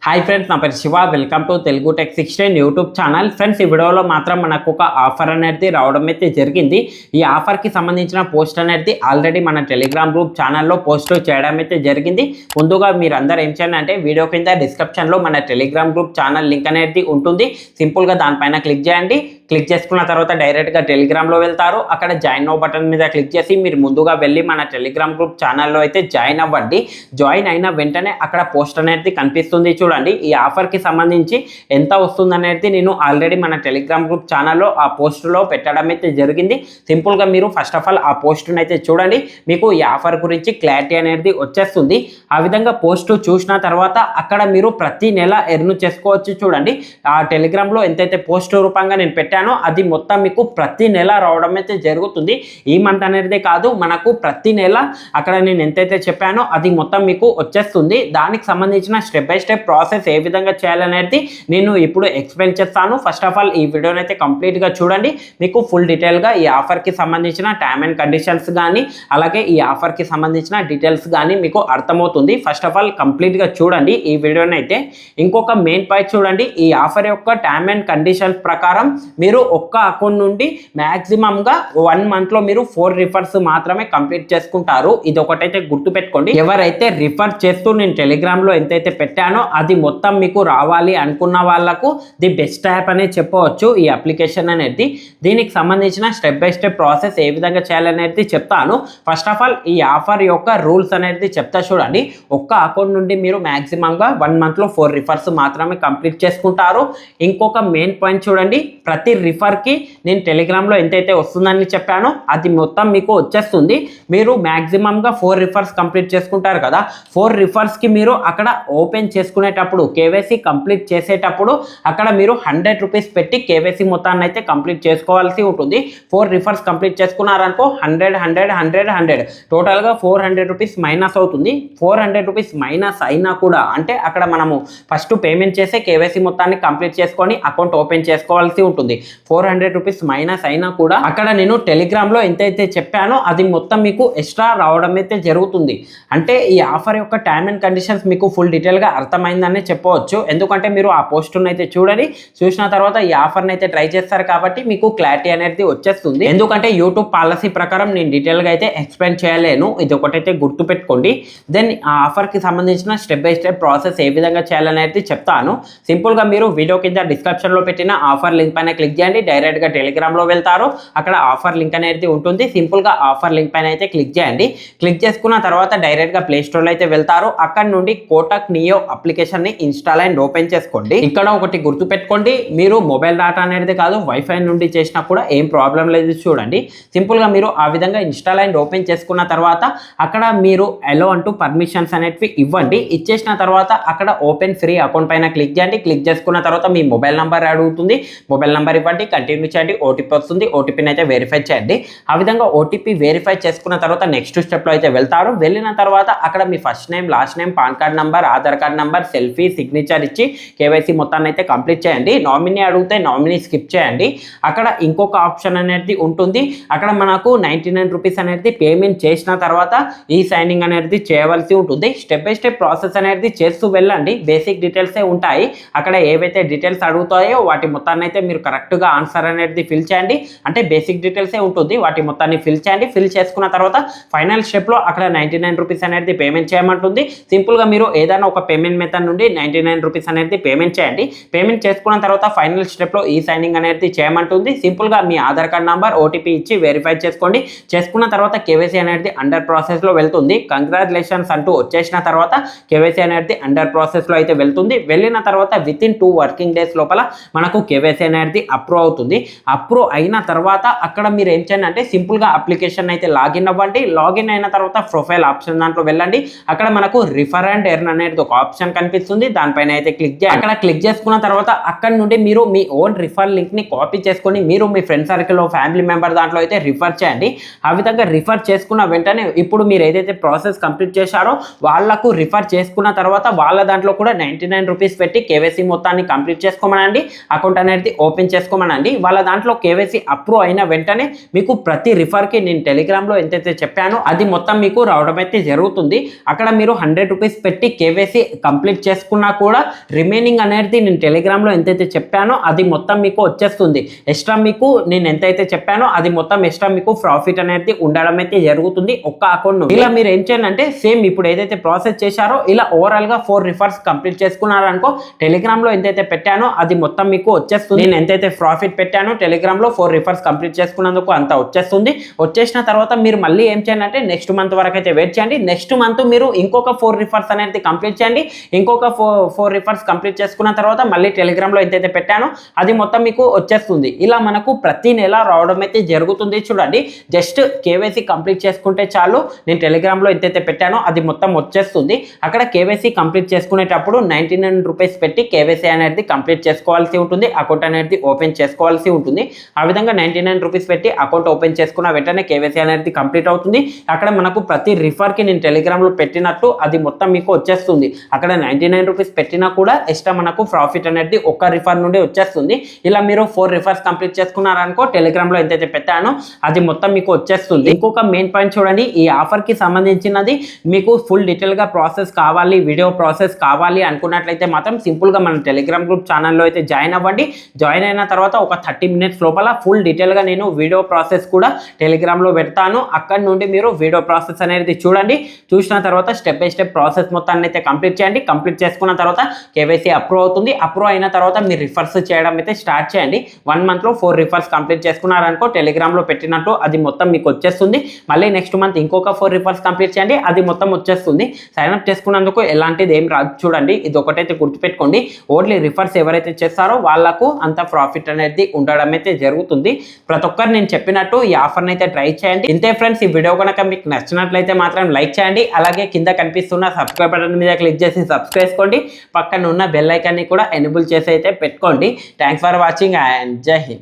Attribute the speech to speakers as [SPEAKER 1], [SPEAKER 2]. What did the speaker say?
[SPEAKER 1] Hi friends, నా పేరు Shiva. Welcome to Telugu tech 16 YouTube channel. Friends, ఈ వీడియోలో మాత్రం మనకు ఒక ఆఫర్ అనేది రావడం అయితే జరిగింది. ఈ ఆఫర్కి సంబంధించిన పోస్ట్ అనేది ఆల్రెడీ మన టెలిగ్రామ్ గ్రూప్ ఛానల్లో పోస్ట్ చేయడం అయితే జరిగింది. ముందుగా మీరు అందరూ ఏం చేయాలి అంటే వీడియో కింద డిస్క్రిప్షన్లో మన టెలిగ్రామ్ గ్రూప్ ఛానల్ లింక్ అనేది ఉంటుంది. సింపుల్గా దానిపైన క్లిక్ చేయండి. క్లిక్ చేసుకున్న తర్వాత డైరెక్ట్గా టెలిగ్రామ్లో వెళ్తారు. అక్కడ జాయిన్ నౌ బటన్ మీద క్లిక్ చేసి మీరు ముందుగా వెళ్ళి మన టెలిగ్రామ్ గ్రూప్ ఛానల్లో అయితే జాయిన్ అవ్వండి. జాయిన్ అయిన వెంటనే అక్కడ పోస్ట్ అనేది కనిపిస్తుంది. చూడండి, ఈ ఆఫర్కి సంబంధించి ఎంత వస్తుంది అనేది నేను ఆల్రెడీ మన టెలిగ్రామ్ గ్రూప్ ఛానల్లో ఆ పోస్టులో పెట్టడం అయితే జరిగింది. సింపుల్గా మీరు ఫస్ట్ ఆఫ్ ఆల్ ఆ పోస్ట్ని అయితే చూడండి. మీకు ఈ ఆఫర్ గురించి క్లారిటీ అనేది వచ్చేస్తుంది. ఆ విధంగా పోస్ట్ చూసిన తర్వాత అక్కడ మీరు ప్రతి నెల ఎర్న్ చేసుకోవచ్చు. చూడండి, ఆ టెలిగ్రామ్లో ఎంతైతే పోస్ట్ రూపంగా నేను పెట్టానో అది మొత్తం మీకు ప్రతి నెల రావడం అయితే జరుగుతుంది. ఈ మంత్ అనేది కాదు, మనకు ప్రతి నెల అక్కడ నేను ఎంతైతే చెప్పానో అది మొత్తం మీకు వచ్చేస్తుంది. దానికి సంబంధించిన స్టెప్ బై స్టెప్ ప్రాసెస్ ఏ విధంగా చేయాలనేది నేను ఇప్పుడు ఎక్స్ప్లెయిన్ చేస్తాను. ఫస్ట్ ఆఫ్ ఆల్ ఈ వీడియోని అయితే కంప్లీట్గా చూడండి. మీకు ఫుల్ డీటెయిల్గా ఈ ఆఫర్కి సంబంధించిన టైమ్ అండ్ కండిషన్స్ కానీ అలాగే ఈ ఆఫర్కి సంబంధించిన డీటెయిల్స్ కానీ మీకు అర్థమవుతుంది. ఫస్ట్ ఆఫ్ ఆల్ కంప్లీట్గా చూడండి ఈ వీడియోని అయితే. ఇంకొక మెయిన్ పాయింట్ చూడండి, ఈ ఆఫర్ యొక్క టైమ్ అండ్ కండిషన్స్ ప్రకారం మీరు ఒక్క అకౌంట్ నుండి మ్యాక్సిమంగా 1 మంత్లో మీరు 4 రిఫర్స్ మాత్రమే కంప్లీట్ చేసుకుంటారు. ఇది ఒకటైతే గుర్తుపెట్టుకోండి. ఎవరైతే రిఫర్ చేస్తూ నేను టెలిగ్రామ్లో ఎంతైతే పెట్టానో అది మొత్తం మీకు రావాలి అనుకున్న వాళ్ళకు ది బెస్ట్ యాప్ అనే చెప్పవచ్చు ఈ అప్లికేషన్ అనేది. దీనికి సంబంధించిన స్టెప్ బై స్టెప్ ప్రాసెస్ ఏ విధంగా చేయాలనేది చెప్తాను. ఫస్ట్ ఆఫ్ ఆల్ ఈ ఆఫర్ యొక్క రూల్స్ అనేది చెప్తా చూడండి. ఒక్క అకౌంట్ నుండి మీరు మ్యాక్సిమంగా 1 మంత్లో 4 రిఫర్స్ మాత్రమే కంప్లీట్ చేసుకుంటారు. ఇంకొక మెయిన్ పాయింట్ చూడండి, ప్రతి రిఫర్కి నేను టెలిగ్రామ్లో ఎంతైతే వస్తుందని చెప్పానో అది మొత్తం మీకు వచ్చేస్తుంది. మీరు మ్యాక్సిమంగా 4 రిఫర్స్ కంప్లీట్ చేసుకుంటారు కదా, 4 రిఫర్స్కి మీరు అక్కడ ఓపెన్ చేసుకునేటప్పుడు కేవైసీ కంప్లీట్ చేసేటప్పుడు అక్కడ మీరు 100 రూపీస్ పెట్టి కేవైసీ మొత్తాన్ని అయితే కంప్లీట్ చేసుకోవాల్సి ఉంటుంది. 4 రిఫర్స్ కంప్లీట్ చేసుకున్నారనుకో 100 టోటల్గా 400 రూపీస్ మైనస్ అవుతుంది. 400 రూపీస్ మైనస్ అయినా కూడా అంటే అక్కడ మనము ఫస్ట్ పేమెంట్ చేసే కేవైసీ మొత్తాన్ని కంప్లీట్ చేసుకొని అకౌంట్ ఓపెన్ చేసుకోవాల్సి ఉంటుంది. 400 రూపీస్ మైనస్ అయినా కూడా అక్కడ నేను టెలిగ్రామ్లో ఎంతైతే చెప్పానో అది మొత్తం మీకు ఎక్స్ట్రా రావడం అయితే జరుగుతుంది. అంటే ఈ ఆఫర్ యొక్క టైమ్ అండ్ కండిషన్స్ మీకు ఫుల్ డీటెయిల్గా అర్థమైందని చెప్పవచ్చు. ఎందుకంటే మీరు ఆ పోస్ట్ను అయితే చూడండి, చూసిన తర్వాత ఈ ఆఫర్ని అయితే ట్రై చేస్తారు కాబట్టి మీకు క్లారిటీ అనేది వచ్చేస్తుంది. ఎందుకంటే యూట్యూబ్ పాలసీ ప్రకారం నేను డీటెయిల్గా అయితే ఎక్స్ప్లెయిన్ చేయలేను. ఇది ఒకటైతే గుర్తుపెట్టుకోండి. దెన్ ఆ ఆఫర్కి సంబంధించిన స్టెప్ బై స్టెప్ ప్రాసెస్ ఏ విధంగా చేయాలనేది చెప్తాను. సింపుల్గా మీరు వీడియో కింద డిస్క్రిప్షన్లో పెట్టిన ఆఫర్ లింక్ పైన క్లిక్ చేయండి. డైరెక్ట్గా టెలిగ్రామ్లో వెళ్తారు. అక్కడ ఆఫర్ లింక్ అనేది ఉంటుంది. సింపుల్గా ఆఫర్ లింక్ పైన అయితే క్లిక్ చేయండి. క్లిక్ చేసుకున్న తర్వాత డైరెక్ట్గా ప్లే స్టోర్లో అయితే వెళ్తారు. అక్కడ నుండి కోటక్ నియో అప్లికేషన్ని ఇన్స్టాల్ అండ్ ఓపెన్ చేసుకోండి. ఇక్కడ ఒకటి గుర్తుపెట్టుకోండి, మీరు మొబైల్ డేటా అనేది కాదు వైఫై నుండి చేసినా కూడా ఏం ప్రాబ్లం లేదు. చూడండి, సింపుల్గా మీరు ఆ విధంగా ఇన్స్టాల్ అండ్ ఓపెన్ చేసుకున్న తర్వాత అక్కడ మీరు అలో అంటూ పర్మిషన్స్ అనేవి ఇవ్వండి. ఇచ్చేసిన తర్వాత అక్కడ ఓపెన్ ఫ్రీ అకౌంట్ పైన క్లిక్ చేయండి. క్లిక్ చేసుకున్న తర్వాత మీ మొబైల్ నెంబర్ అడుగుతుంది. మొబైల్ నెంబర్ ఇవ్వండి, కంటిన్యూ చేయండి. ఓటీపీ వస్తుంది, ఓటీపీని అయితే వెరిఫై చేయండి. ఆ విధంగా ఓటీపీ వెరిఫై చేసుకున్న తర్వాత నెక్స్ట్ స్టెప్లో అయితే వెళ్తారు. వెళ్ళిన తర్వాత అక్కడ మీ first name, last name, PAN card number, Aadhaar card number, selfie, signature ఇచ్చి కేవైసీ మొత్తాన్ని అయితే కంప్లీట్ చేయండి. నామినీ అడిగితే నామినీ స్కిప్ చేయండి. అక్కడ ఇంకొక ఆప్షన్ అనేది ఉంటుంది. అక్కడ మనకు 99 రూపీస్ అనేది పేమెంట్ చేసిన తర్వాత ఈ సైనింగ్ అనేది చేయవలసి ఉంటుంది. స్టెప్ బై స్టెప్ ప్రాసెస్ అనేది చేస్తూ వెళ్ళండి. బేసిక్ డీటెయిల్సే ఉంటాయి. అక్కడ ఏవైతే డీటెయిల్స్ అడుగుతాయో వాటి మొత్తాన్ని అయితే మీరు కరెక్ట్గా ఆన్సర్ అనేది ఫిల్ చేయండి. అంటే బేసిక్ డీటెయిల్సే ఉంటుంది, వాటి మొత్తాన్ని ఫిల్ చేయండి. ఫిల్ చేసుకున్న తర్వాత ఫైనల్ స్టెప్లో అక్కడ 99 రూపీస్ అనేది పేమెంట్ చేయమంటుంది. సింపుల్గా మీరు ఏదైనా ఒక పేమెంట్ మెథడ్ నుండి 99 రూపీస్ అనేది పేమెంట్ చేయండి. పేమెంట్ చేసుకున్న తర్వాత ఫైనల్ స్టెప్లో ఈ సైనింగ్ అనేది చేయమంటుంది. సింపుల్గా మీ ఆధార్ కార్డ్ నెంబర్, ఓటీపీ ఇచ్చి వెరిఫై చేసుకోండి. చేసుకున్న తర్వాత కేవైసీ అనేది అండర్ ప్రాసెస్లో వెళ్తుంది. కంగ్రాచులేషన్స్ అంటూ వచ్చేసిన తర్వాత కేవైసీ అనేది అండర్ ప్రాసెస్లో అయితే వెళ్తుంది. వెళ్ళిన తర్వాత వితిన్ 2 వర్కింగ్ డేస్ లోపల మనకు కేవైసీ అనేది అప్రూవ్ అవుతుంది. అప్రూవ్ అయిన తర్వాత అక్కడ మీరు ఏం చేయండి అంటే సింపుల్గా అప్లికేషన్ అయితే లాగిన్ అవ్వండి. లాగిన్ అయిన తర్వాత ప్రొఫైల్ ఆప్షన్ దాంట్లో వెళ్ళండి. అక్కడ మనకు రిఫర్ అండ్ ఎర్న్ అనేది ఒక ఆప్షన్ కనిపిస్తుంది. దానిపైన అయితే క్లిక్ చేయండి. అక్కడ క్లిక్ చేసుకున్న తర్వాత అక్కడ నుండి మీరు మీ ఓన్ రిఫర్ లింక్ని కాపీ చేసుకొని మీరు మీ ఫ్రెండ్ సర్కిల్లో ఫ్యామిలీ మెంబర్ దాంట్లో అయితే రిఫర్ చేయండి. ఆ విధంగా రిఫర్ చేసుకున్న వెంటనే ఇప్పుడు మీరు ఏదైతే ప్రాసెస్ కంప్లీట్ చేశారో వాళ్ళకు రిఫర్ చేసుకున్న తర్వాత వాళ్ళ దాంట్లో కూడా 99 రూపీస్ పెట్టి కేవైసీ మొత్తాన్ని కంప్లీట్ చేసుకోమనండి. అకౌంట్ అనేది ఓపెన్ చేసుకోమని చేసుకోమనండి. వాళ్ళ దాంట్లో కేవైసీ అప్రూవ్ అయిన వెంటనే మీకు ప్రతి రిఫర్కి నేను టెలిగ్రామ్లో ఎంతైతే చెప్పానో అది మొత్తం మీకు రావడం అయితే జరుగుతుంది. అక్కడ మీరు 100 రూపీస్ పెట్టి కేవైసీ కంప్లీట్ చేసుకున్నా కూడా రిమైనింగ్ అనేది నేను టెలిగ్రామ్లో ఎంతైతే చెప్పానో అది మొత్తం మీకు వచ్చేస్తుంది. ఎక్స్ట్రా మీకు నేను ఎంతైతే చెప్పానో అది మొత్తం ఎక్స్ట్రా మీకు ప్రాఫిట్ అనేది ఉండడం అయితే జరుగుతుంది ఒక్క అకౌంట్. ఇలా మీరు ఏం చేయాలంటే సేమ్ ఇప్పుడు ఏదైతే ప్రాసెస్ చేశారో ఇలా ఓవరాల్గా 4 రిఫర్స్ కంప్లీట్ చేసుకున్నారనుకో టెలిగ్రామ్లో ఎంతైతే పెట్టానో అది మొత్తం మీకు వచ్చేస్తుంది. నేను ఎంతైతే ప్రాఫిట్ పెట్టానో టెలిగ్రామ్లో 4 రిఫర్స్ కంప్లీట్ చేసుకున్నందుకు అంత వచ్చేస్తుంది. వచ్చేసిన తర్వాత మీరు మళ్ళీ ఏం చేయండి అంటే నెక్స్ట్ మంత్ వరకు అయితే వెయిట్ చేయండి. నెక్స్ట్ మంత్ మీరు ఇంకొక 4 రిఫర్స్ అనేది కంప్లీట్ చేయండి. ఇంకొక 4 రిఫర్స్ కంప్లీట్ చేసుకున్న తర్వాత మళ్ళీ టెలిగ్రామ్లో ఎంతైతే పెట్టానో అది మొత్తం మీకు వచ్చేస్తుంది. ఇలా మనకు ప్రతి నెల రావడం అయితే జరుగుతుంది. చూడండి జస్ట్ కేవైసీ కంప్లీట్ చేసుకుంటే చాలు. నేను టెలిగ్రామ్లో ఎంతైతే పెట్టానో అది మొత్తం వచ్చేస్తుంది. అక్కడ కేవైసీ కంప్లీట్ చేసుకునేటప్పుడు 99 రూపీస్ పెట్టి కేవైసీ అనేది కంప్లీట్ చేసుకోవాల్సి ఉంటుంది. అకౌంట్ అనేది ఓపెన్ చేసుకోవాల్సి ఉంటుంది. ఆ విధంగా 99 రూపీస్ పెట్టి అకౌంట్ ఓపెన్ చేసుకున్న వెంటనే కేవైసీ అనేది కంప్లీట్ అవుతుంది. అక్కడ మనకు ప్రతి రిఫర్కి నేను టెలిగ్రామ్లో పెట్టినట్టు అది మొత్తం మీకు వచ్చేస్తుంది. అక్కడ 99 రూపీస్ పెట్టినా కూడా ఎక్స్ట్రా మనకు ప్రాఫిట్ అనేది ఒక్క రిఫర్ నుండి వచ్చేస్తుంది. ఇలా మీరు 4 రిఫర్స్ కంప్లీట్ చేసుకున్నారనుకో టెలిగ్రామ్లో ఎంతైతే పెట్టానో అది మొత్తం మీకు వచ్చేస్తుంది. ఇంకొక మెయిన్ పాయింట్ చూడండి, ఈ ఆఫర్కి సంబంధించినది మీకు ఫుల్ డీటెయిల్గా ప్రాసెస్ కావాలి, వీడియో ప్రాసెస్ కావాలి అనుకున్నట్లయితే మాత్రం సింపుల్గా మన టెలిగ్రామ్ గ్రూప్ ఛానల్లో అయితే జాయిన్ అవ్వండి. జాయిన్ అయిన తర్వాత ఒక 30 మినిట్స్ లోపల ఫుల్ డీటెయిల్గా నేను వీడియో ప్రాసెస్ కూడా టెలిగ్రామ్లో పెడతాను. అక్కడ నుండి మీరు వీడియో ప్రాసెస్ అనేది చూడండి. చూసిన తర్వాత స్టెప్ బై స్టెప్ ప్రాసెస్ మొత్తాన్ని అయితే కంప్లీట్ చేయండి. కంప్లీట్ చేసుకున్న తర్వాత కేవైసీ అప్రూవ్ అవుతుంది. అప్రూవ్ అయిన తర్వాత మీరు రిఫర్స్ చేయడం అయితే స్టార్ట్ చేయండి. 1 మంత్లో 4 రిఫర్స్ కంప్లీట్ చేసుకున్నారనుకో టెలిగ్రామ్లో పెట్టినట్టు అది మొత్తం మీకు వచ్చేస్తుంది. మళ్ళీ నెక్స్ట్ మంత్ ఇంకొక 4 రిఫర్స్ కంప్లీట్ చేయండి, అది మొత్తం వచ్చేస్తుంది. సైన్ అప్ చేసుకున్నందుకు ఎలాంటిది ఏం రాదు. చూడండి ఇది ఒకటైతే గుర్తుపెట్టుకోండి, ఓన్లీ రిఫర్స్ ఎవరైతే చేస్తారో వాళ్ళకు అంత ప్రాఫిట్ అనేది ఉండడం అయితే జరుగుతుంది. ప్రతి ఒక్కరు నేను చెప్పినట్టు ఈ ఆఫర్ని అయితే ట్రై చేయండి. ఇంతే ఫ్రెండ్స్, ఈ వీడియో కనుక మీకు నచ్చినట్లయితే మాత్రం లైక్ చేయండి. అలాగే కింద కనిపిస్తున్న సబ్స్క్రైబ్ బటన్ మీద క్లిక్ చేసి సబ్స్క్రైబ్ చేసుకోండి. పక్కన ఉన్న బెల్ ఐకాన్ని కూడా ఎనేబుల్ చేసి అయితే పెట్టుకోండి. థ్యాంక్స్ ఫర్ వాచింగ్ అండ్ జై హింద్.